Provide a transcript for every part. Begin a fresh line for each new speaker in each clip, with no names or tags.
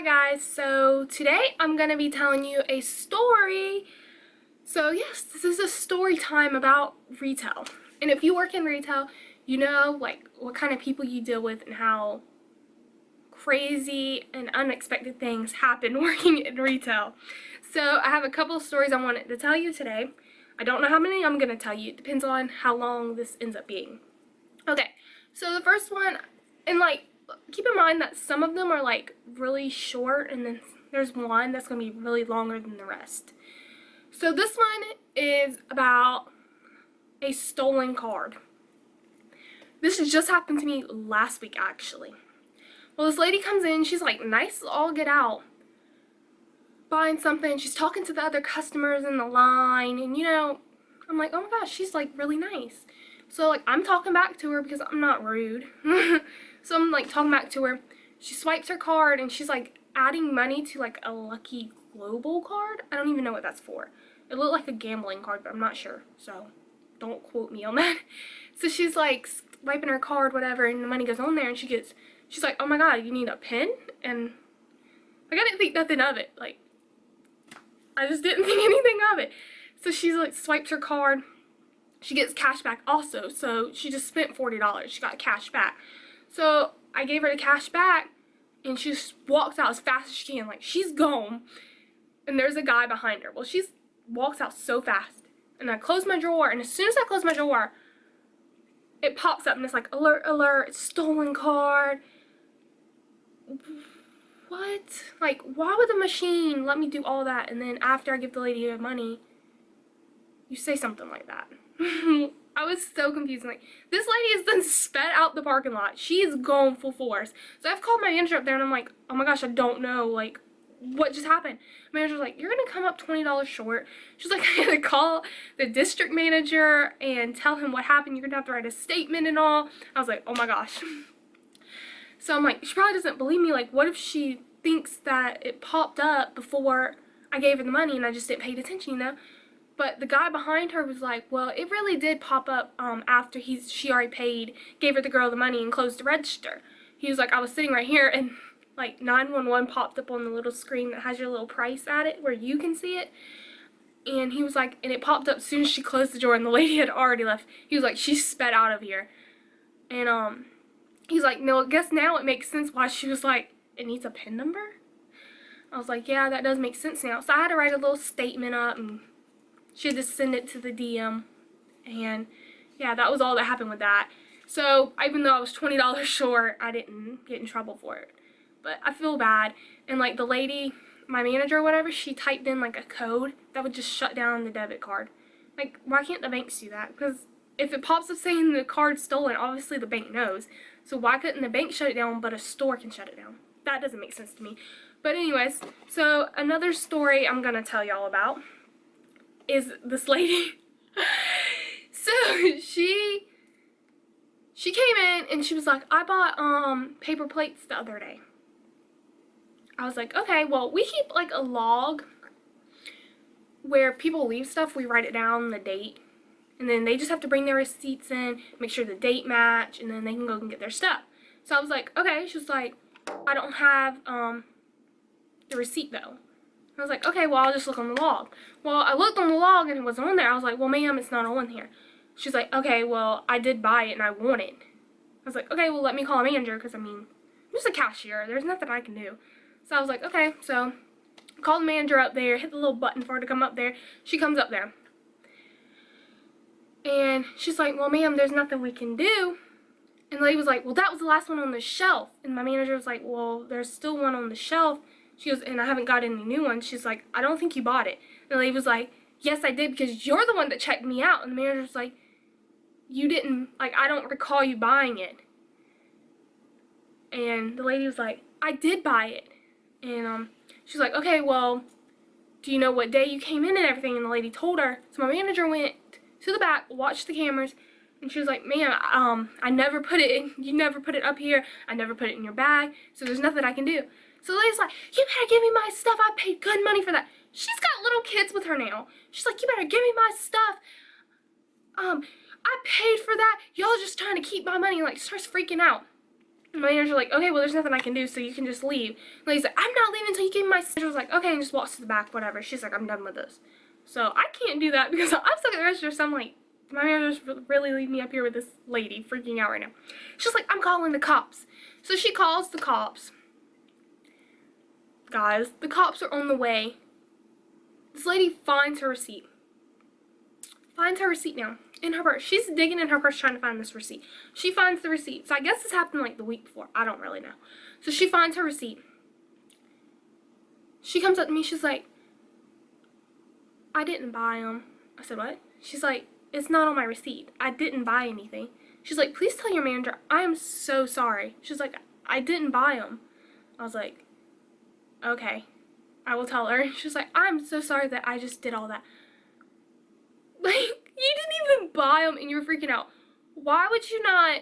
Hi guys, so today I'm going to be telling you a story. So yes, this is a story time about retail. And if you work in retail, you know like what kind of people you deal with and how crazy and unexpected things happen working in retail. So I have a couple of stories I wanted to tell you today. I don't know how many I'm going to tell you. It depends on how long this ends up being. Okay, so the first one, and like, keep in mind that some of them are like really short, and then there's one that's going to be really longer than the rest. So this one is about a stolen card. This just happened to me last week, actually. Well, this lady comes in, she's like nice as all get out, buying something, she's talking to the other customers in the line, and you know, I'm like, oh my gosh, she's like really nice. So like I'm talking back to her because I'm not rude. So I'm like talking back to her. She swipes her card and she's like adding money to like a Lucky Global card. I don't even know what that's for. It looked like a gambling card, but I'm not sure. So don't quote me on that. So she's like swiping her card, whatever, and the money goes on there, and she's like, oh my god, you need a pen? And like I didn't think nothing of it. Like I just didn't think anything of it. So she's like swipes her card. She gets cash back also, so she just spent $40. She got cash back. So I gave her the cash back, and she just walks out as fast as she can. Like, she's gone, and there's a guy behind her. Well, she walks out so fast, and I close my drawer, and as soon as I close my drawer, it pops up, and it's like, alert, alert, it's stolen card. What? Like, why would the machine let me do all that, and then after I give the lady the money, you say something like that? I was so confused. Like, this lady has then sped out the parking lot. She is gone full force. So I've called my manager up there, and I'm like, oh my gosh, I don't know, like, what just happened? My manager's like, you're gonna come up $20 short. She's like, I gotta call the district manager and tell him what happened. You're gonna have to write a statement and all. I was like, oh my gosh. So I'm like, she probably doesn't believe me. Like, what if she thinks that it popped up before I gave her the money and I just didn't pay attention, you know? But the guy behind her was like, well, it really did pop up after she already paid, gave her the girl the money, and closed the register. He was like, I was sitting right here, and like 911 popped up on the little screen that has your little price at it where you can see it. And he was like, and it popped up as soon as she closed the door, and the lady had already left. He was like, she sped out of here. And he's like, no, I guess now it makes sense why she was like, it needs a PIN number? I was like, yeah, that does make sense now. So I had to write a little statement up, and she had to send it to the DM, and yeah, that was all that happened with that. So even though I was $20 short, I didn't get in trouble for it. But I feel bad. And like the lady, my manager or whatever, she typed in like a code that would just shut down the debit card. Like, why can't the banks do that? Because if it pops up saying the card's stolen, obviously the bank knows. So why couldn't the bank shut it down, but a store can shut it down? That doesn't make sense to me. But anyways, so another story I'm gonna tell y'all about is this lady. So she came in and she was like, I bought paper plates the other day. I was like, okay, well, we keep like a log where people leave stuff. We write it down, the date, and then they just have to bring their receipts in, make sure the date match, and then they can go and get their stuff. So I was like, okay. She was like, I don't have the receipt though. I was like, okay, well, I'll just look on the log. Well, I looked on the log and it wasn't on there. I was like, well, ma'am, it's not on here. She's like, okay, well, I did buy it and I want it. I was like, okay, well, let me call a manager, because, I mean, I'm just a cashier. There's nothing I can do. So I was like, okay. So I called the manager up there, hit the little button for her to come up there. She comes up there. And she's like, well, ma'am, there's nothing we can do. And the lady was like, well, that was the last one on the shelf. And my manager was like, well, there's still one on the shelf. She goes, and I haven't got any new ones. She's like, I don't think you bought it. And the lady was like, yes, I did, because you're the one that checked me out. And the manager was like, you didn't, like, I don't recall you buying it. And the lady was like, I did buy it. And she's like, okay, well, do you know what day you came in and everything? And the lady told her. So my manager went to the back, watched the cameras, and she was like, ma'am, I never put it in, you never put it up here, I never put it in your bag, so there's nothing I can do. So the lady's like, you better give me my stuff, I paid good money for that. She's got little kids with her now. She's like, you better give me my stuff. I paid for that, y'all just trying to keep my money. Like, starts freaking out. My manager like, okay, well, there's nothing I can do, so you can just leave. The lady's like, I'm not leaving until you give me my... Manager was like, okay, and just walks to the back, whatever. She's like, I'm done with this. So I can't do that because I'm stuck at the register, so I'm like, my manager's really leave me up here with this lady freaking out right now. She's like, I'm calling the cops. So she calls the cops. Guys, the cops are on the way. This lady finds her receipt. Finds her receipt now in her purse. She's digging in her purse trying to find this receipt. She finds the receipt. So I guess this happened like the week before. I don't really know. So she finds her receipt. She comes up to me. She's like, I didn't buy them. I said, what? She's like, it's not on my receipt. I didn't buy anything. She's like, please tell your manager. I am so sorry. She's like, I didn't buy them. I was like, okay, I will tell her. She's like, I'm so sorry that I just did all that. Like, you didn't even buy them and you're freaking out. Why would you not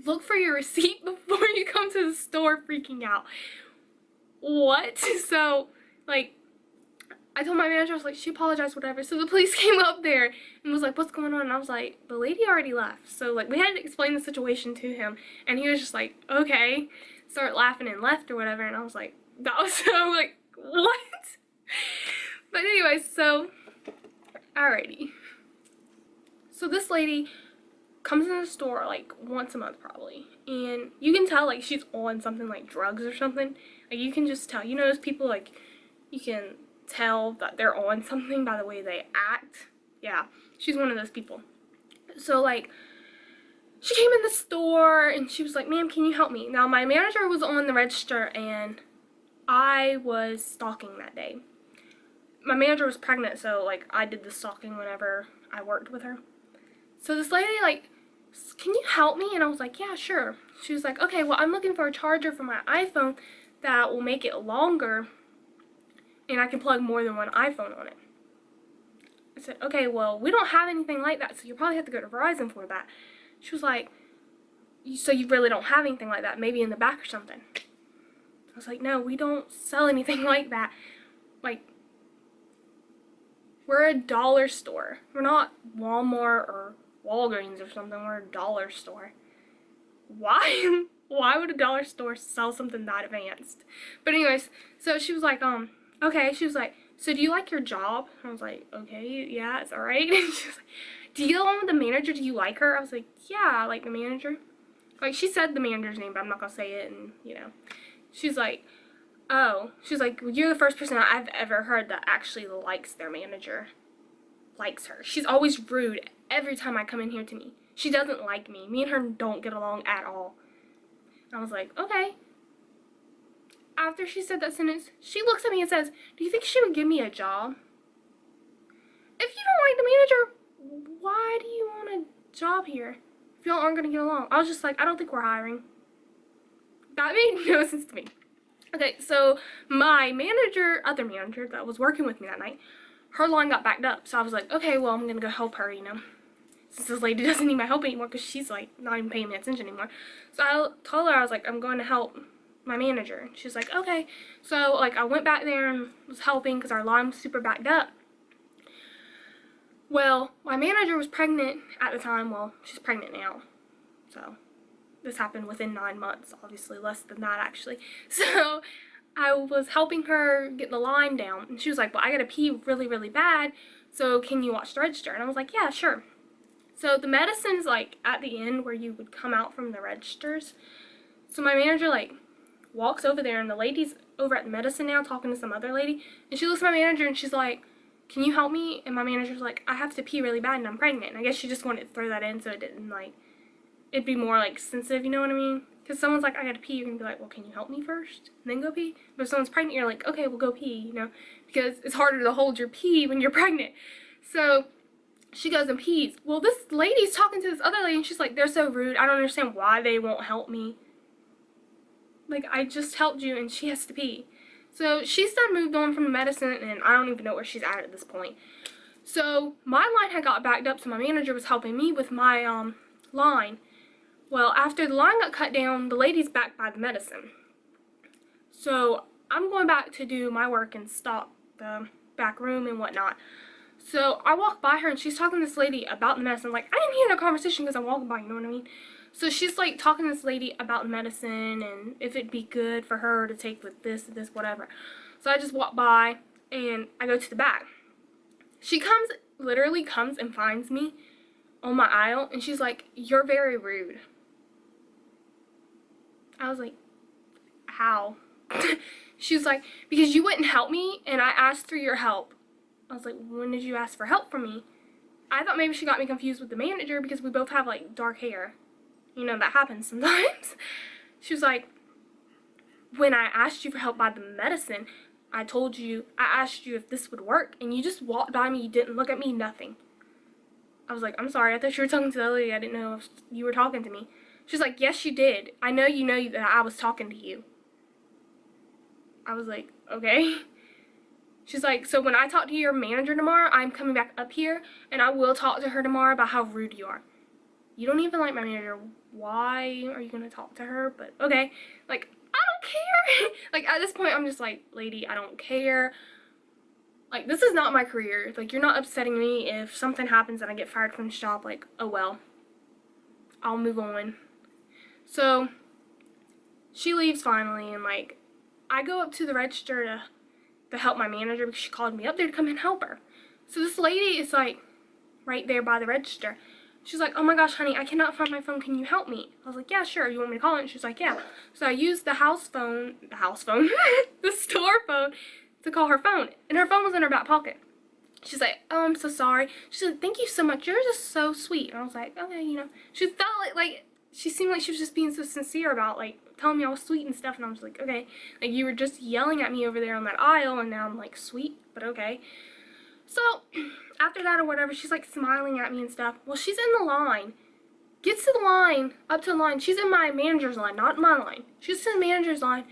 look for your receipt before you come to the store freaking out? What? So, like, I told my manager, I was like, she apologized, whatever. So the police came up there and was like, what's going on? And I was like, the lady already left. So, like, we had to explain the situation to him. And he was just like, okay. Start laughing and left or whatever. And I was like, that was so, like, what? But anyways, so, alrighty. So this lady comes in the store, like, once a month probably. And you can tell, like, she's on something like drugs or something. Like, you can just tell. You know those people, like, you can tell that they're on something by the way they act. Yeah, she's one of those people. So, like, she came in the store and she was like, ma'am, can you help me? Now, my manager was on the register and I was stalking that day. My manager was pregnant, so, like, I did the stalking whenever I worked with her. So this lady, like, can you help me? And I was like, yeah, sure. She was like, okay, well, I'm looking for a charger for my iPhone that will make it longer and I can plug more than one iPhone on it. I said, okay, well, we don't have anything like that, so you probably have to go to Verizon for that. She was like, so you really don't have anything like that, maybe in the back or something. I was like, no, we don't sell anything like that. Like, we're a dollar store. We're not Walmart or Walgreens or something. We're a dollar store. Why? Why would a dollar store sell something that advanced? But anyways, so she was like, okay. She was like, so do you like your job? I was like, okay, yeah, it's alright. She was like, do you get along with the manager? Do you like her? I was like, yeah, I like the manager. Like, she said the manager's name, but I'm not gonna say it, and, you know. She's like, oh. She's like, well, you're the first person I've ever heard that actually likes their manager. Likes her. She's always rude every time I come in here to me. She doesn't like me. Me and her don't get along at all. I was like, okay. After she said that sentence, she looks at me and says, do you think she would give me a job? If you don't like the manager, why do you want a job here? If y'all aren't going to get along. I was just like, I don't think we're hiring. That made no sense to me. Okay, so my manager, other manager that was working with me that night, her line got backed up. So I was like, okay, well, I'm going to go help her, you know. Since this lady doesn't need my help anymore because she's, like, not even paying me attention anymore. So I told her, I was like, I'm going to help my manager. She's like, okay. So, like, I went back there and was helping because our line was super backed up. Well, my manager was pregnant at the time. Well, she's pregnant now. So, this happened within 9 months. Obviously, less than that, actually. So, I was helping her get the line down. And she was like, well, I gotta pee really, really bad. So, can you watch the register? And I was like, yeah, sure. So, the medicine's, like, at the end where you would come out from the registers. So, my manager, like, walks over there, and the lady's over at the medicine now talking to some other lady. And she looks at my manager, and she's like, can you help me? And my manager's like, I have to pee really bad, and I'm pregnant. And I guess she just wanted to throw that in so it didn't, like, it'd be more, like, sensitive, you know what I mean? Because someone's like, I gotta pee, you're gonna be like, well, can you help me first? And then go pee? But if someone's pregnant, you're like, okay, we'll go pee, you know? Because it's harder to hold your pee when you're pregnant. So, she goes and pees. Well, this lady's talking to this other lady, and she's like, they're so rude. I don't understand why they won't help me. Like, I just helped you, and she has to pee. So, she's done moved on from the medicine, and I don't even know where she's at this point. So, my line had got backed up, so my manager was helping me with my, line. Well, after the line got cut down, the lady's back by the medicine. So, I'm going back to do my work and stock the back room and whatnot. So, I walk by her, and she's talking to this lady about the medicine. Like, I didn't hear no conversation because I'm walking by, you know what I mean? So she's like talking to this lady about medicine and if it'd be good for her to take with this, whatever. So I just walk by and I go to the back. She literally comes and finds me on my aisle and she's like, "You're very rude." I was like, "How?" She was like, "Because you wouldn't help me and I asked for your help." I was like, "When did you ask for help from me?" I thought maybe she got me confused with the manager because we both have like dark hair. You know, that happens sometimes. She was like, "When I asked you for help by the medicine, I asked you if this would work, and you just walked by me, you didn't look at me, nothing." I was like, "I'm sorry, I thought you were talking to the lady, I didn't know if you were talking to me." She's like, "Yes, you did. I know that I was talking to you." I was like, "Okay." She's like, "So when I talk to your manager tomorrow, I'm coming back up here, and I will talk to her tomorrow about how rude you are." You don't even like my manager. Why are you going to talk to her? But okay. Like, I don't care. Like, at this point, I'm just like, "Lady, I don't care. Like, this is not my career. Like, you're not upsetting me. If something happens and I get fired from this job, like, oh well. I'll move on." So, she leaves finally, and, like, I go up to the register to help my manager because she called me up there to come and help her. So this lady is, like, right there by the register. She's like, "Oh my gosh, honey, I cannot find my phone. Can you help me?" I was like, "Yeah, sure. You want me to call it?" And she's like, "Yeah." So I used the the store phone to call her phone. And her phone was in her back pocket. She's like, "Oh, I'm so sorry." She's like, "Thank you so much. You're just so sweet." And I was like, "Okay, you know." She felt like she seemed like she was just being so sincere about, like, telling me I was sweet and stuff. And I was like, "Okay. Like, you were just yelling at me over there on that aisle, and now I'm, like, sweet, but okay." So, after that or whatever, she's like smiling at me and stuff. Well, she's in the line. Gets to the line, up to the line. She's in my manager's line, not my line. She's in the manager's line.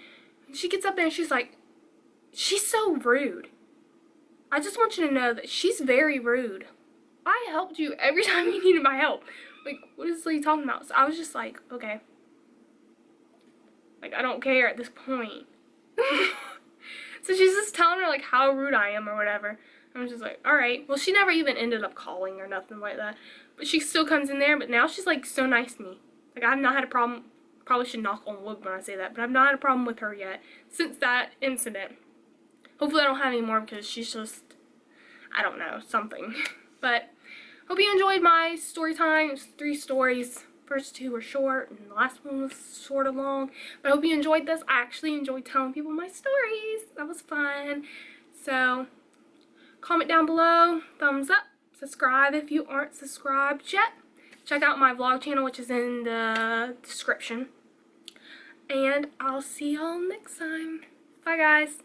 And she gets up there and she's like, "She's so rude. I just want you to know that she's very rude. I helped you every time you needed my help." Like, what is this lady talking about? So I was just like, okay. Like, I don't care at this point. So she's just telling her, like, how rude I am or whatever. I was just like, alright. Well, she never even ended up calling or nothing like that. But she still comes in there, but now she's, like, so nice to me. Like, I've not had a problem. Probably should knock on wood when I say that, but I've not had a problem with her yet since that incident. Hopefully I don't have any more because she's just, I don't know, something. But, hope you enjoyed my story time. It's 3 stories. First 2 were short, and the last one was sort of long. But I hope you enjoyed this. I actually enjoyed telling people my stories. That was fun. So, comment down below, thumbs up, subscribe if you aren't subscribed yet. Check out my vlog channel, which is in the description. And I'll see y'all next time. Bye, guys.